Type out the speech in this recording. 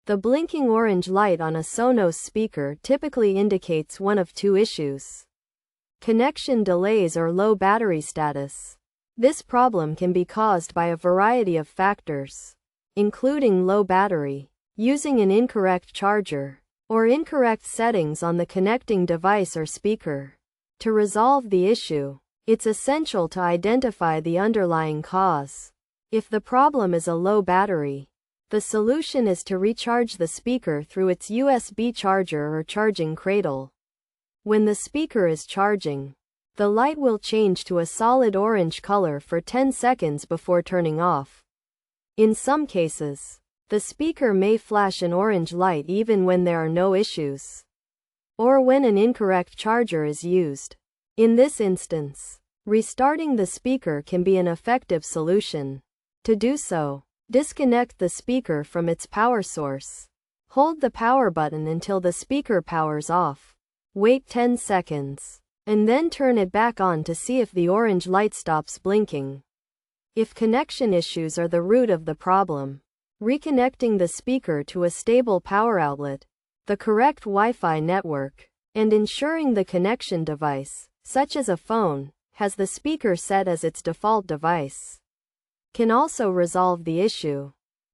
The blinking orange light on a Sonos speaker typically indicates one of two issues: connection delays or low battery status. This problem can be caused by a variety of factors, including low battery, using an incorrect charger, or incorrect settings on the connecting device or speaker. To resolve the issue, it's essential to identify the underlying cause. If the problem is a low battery, the solution is to recharge the speaker through its USB charger or charging cradle. When the speaker is charging, the light will change to a solid orange color for 10 seconds before turning off. In some cases, the speaker may flash an orange light even when there are no issues, or when an incorrect charger is used. In this instance, restarting the speaker can be an effective solution. To do so, disconnect the speaker from its power source. Hold the power button until the speaker powers off. Wait 10 seconds, and then turn it back on to see if the orange light stops blinking. If connection issues are the root of the problem, reconnecting the speaker to a stable power outlet, the correct Wi-Fi network, and ensuring the connection device, such as a phone, has the speaker set as its default device, can also resolve the issue.